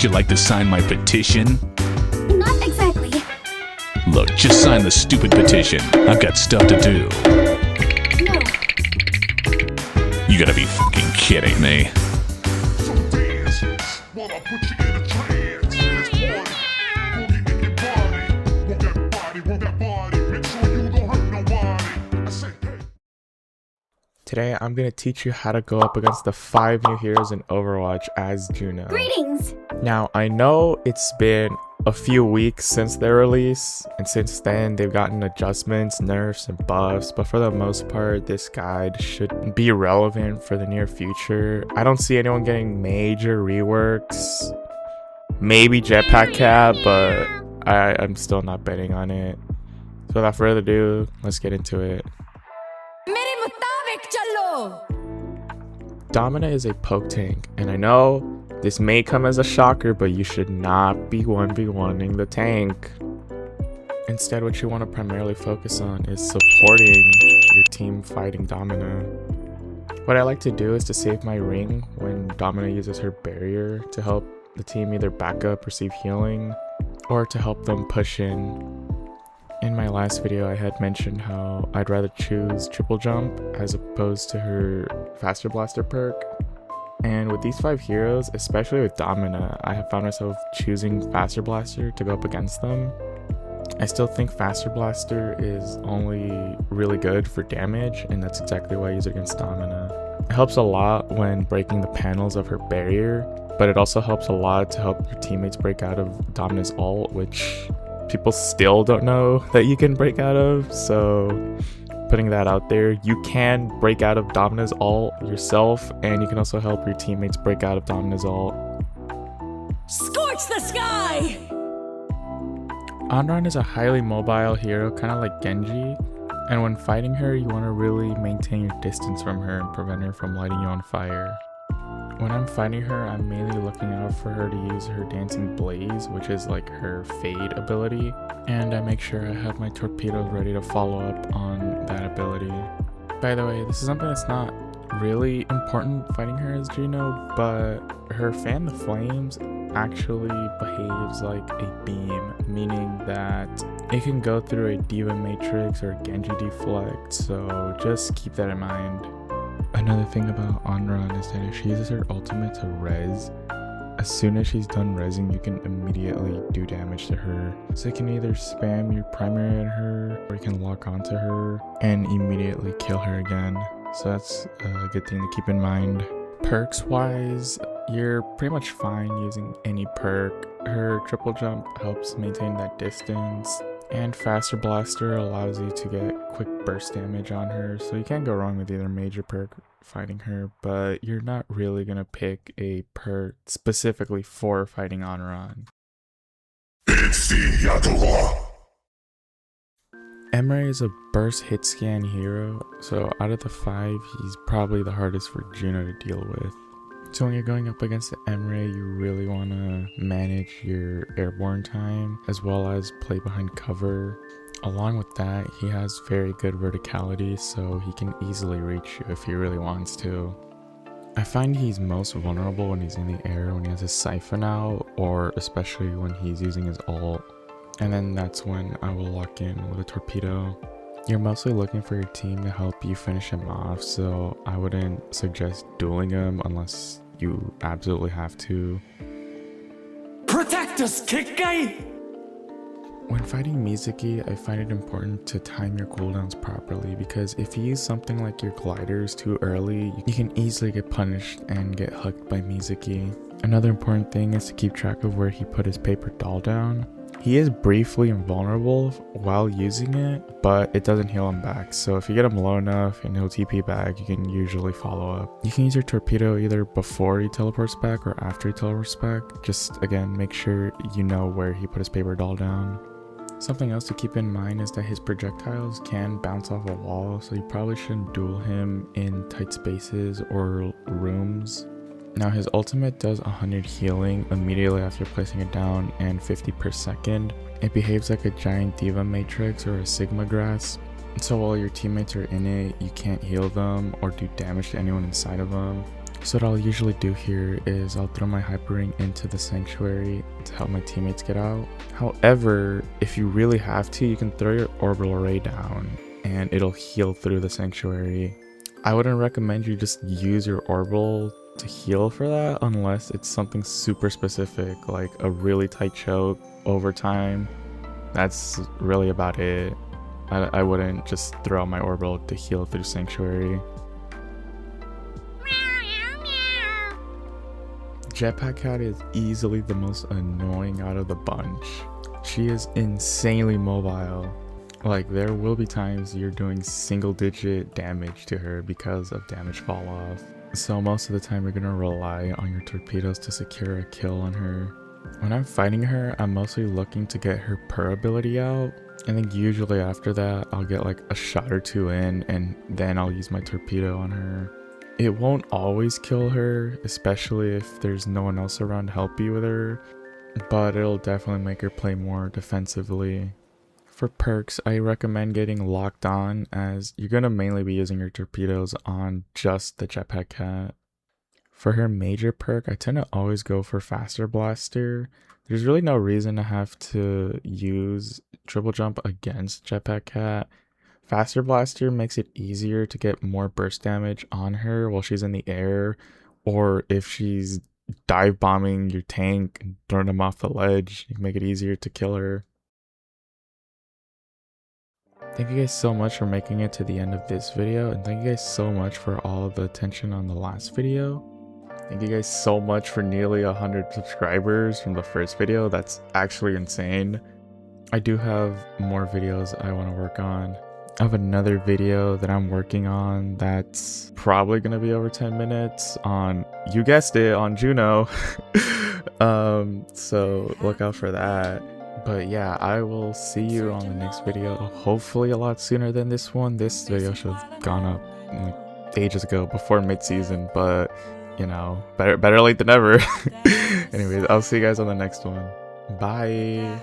Would you like to sign my petition? Not exactly. Look, just sign the stupid petition. I've got stuff to do. No. You gotta be fucking kidding me. So dance while I put you in a trance. Let's party. Boogie in your body. Work that body. Make sure you don't hurt nobody. I say, hey. Today I'm going to teach you how to go up against the 5 new heroes in Overwatch as Juno. Greetings! Now, I know it's been a few weeks since their release, and since then they've gotten adjustments, nerfs, and buffs, but for the most part, this guide should be relevant for the near future. I don't see anyone getting major reworks. Maybe Jetpack Cat, but I'm still not betting on it. So without further ado, let's get into it. Domina is a poke tank, and I know this may come as a shocker, but you should not be 1v1ing the tank. Instead, what you want to primarily focus on is supporting your team fighting Domina. What I like to do is to save my ring when Domina uses her barrier to help the team either back up, receive healing, or to help them push in. In my last video, I had mentioned how I'd rather choose triple jump as opposed to her faster blaster perk. And with these 5 heroes, especially with Domina, I have found myself choosing faster blaster to go up against them. I still think faster blaster is only really good for damage, and that's exactly why I use it against Domina. It helps a lot when breaking the panels of her barrier, but it also helps a lot to help your teammates break out of Domina's ult, which people still don't know that you can break out of. So putting that out there, you can break out of Domina's ult yourself, and you can also help your teammates break out of Domina's ult. Scorch the sky! Anran is a highly mobile hero, kind of like Genji, and when fighting her, you want to really maintain your distance from her and prevent her from lighting you on fire. When I'm fighting her, I'm mainly looking out for her to use her Dancing Blaze, which is like her fade ability, and I make sure I have my torpedoes ready to follow up on that ability. By the way, this is something that's not really important fighting her as Juno, but her Fan the Flames actually behaves like a beam, meaning that it can go through a Diva Matrix or a Genji deflect, so just keep that in mind. Another thing about Anran is that if she uses her ultimate to res, as soon as she's done resing, you can immediately do damage to her. So you can either spam your primary at her, or you can lock onto her and immediately kill her again. So that's a good thing to keep in mind. Perks wise, you're pretty much fine using any perk. Her triple jump helps maintain that distance, and faster blaster allows you to get quick burst damage on her, so you can't go wrong with either major perk fighting her, but you're not really gonna pick a perk specifically for fighting Anran. Emre is a burst hit scan hero, so out of the 5, he's probably the hardest for Juno to deal with. So when you're going up against the Emre, you really want to manage your airborne time as well as play behind cover. Along with that, he has very good verticality, so he can easily reach you if he really wants to. I find he's most vulnerable when he's in the air, when he has his siphon out, or especially when he's using his ult. And then that's when I will lock in with a torpedo. You're mostly looking for your team to help you finish him off, so I wouldn't suggest dueling him unless you absolutely have to. Protect us, kick guy! When fighting Mizuki, I find it important to time your cooldowns properly, because if you use something like your gliders too early, you can easily get punished and get hooked by Mizuki. Another important thing is to keep track of where he put his paper doll down. He is briefly invulnerable while using it, but it doesn't heal him back, so if you get him low enough and he'll TP back, you can usually follow up. You can use your torpedo either before he teleports back or after he teleports back. Just again, make sure you know where he put his paper doll down. Something else to keep in mind is that his projectiles can bounce off a wall, so you probably shouldn't duel him in tight spaces or rooms. Now his ultimate does 100 healing immediately after placing it down and 50 per second. It behaves like a giant Diva Matrix or a Sigma Grass, so while your teammates are in it, you can't heal them or do damage to anyone inside of them. So what I'll usually do here is I'll throw my hyper ring into the sanctuary to help my teammates get out. However, if you really have to, you can throw your orbital ray down and it'll heal through the sanctuary. I wouldn't recommend you just use your orbital to heal for that unless it's something super specific, like a really tight choke over time. That's really about it. I wouldn't just throw out my orbital to heal through sanctuary. Jetpack Cat is easily the most annoying out of the bunch. She is insanely mobile. Like, there will be times you're doing single digit damage to her because of damage fall off. So most of the time you're gonna rely on your torpedoes to secure a kill on her. When I'm fighting her, I'm mostly looking to get her purr ability out. I think usually after that, I'll get like a shot or two in and then I'll use my torpedo on her. It won't always kill her, especially if there's no one else around to help you with her, but it'll definitely make her play more defensively. For perks, I recommend getting locked on, as you're going to mainly be using your torpedoes on just the Jetpack Cat. For her major perk, I tend to always go for Faster Blaster. There's really no reason to have to use triple jump against Jetpack Cat. Faster Blaster makes it easier to get more burst damage on her while she's in the air, or if she's dive bombing your tank and throwing them off the ledge, you can make it easier to kill her. Thank you guys so much for making it to the end of this video, and thank you guys so much for all of the attention on the last video. Thank you guys so much for nearly 100 subscribers from the first video. That's actually insane. I do have more videos I want to work on. I have another video that I'm working on that's probably going to be over 10 minutes on, you guessed it, on Juno. So look out for that. But yeah, I will see you on the next video, hopefully a lot sooner than this one. This video should have gone up like ages ago, before mid-season, but you know, better late than never. Anyways, I'll see you guys on the next one. Bye.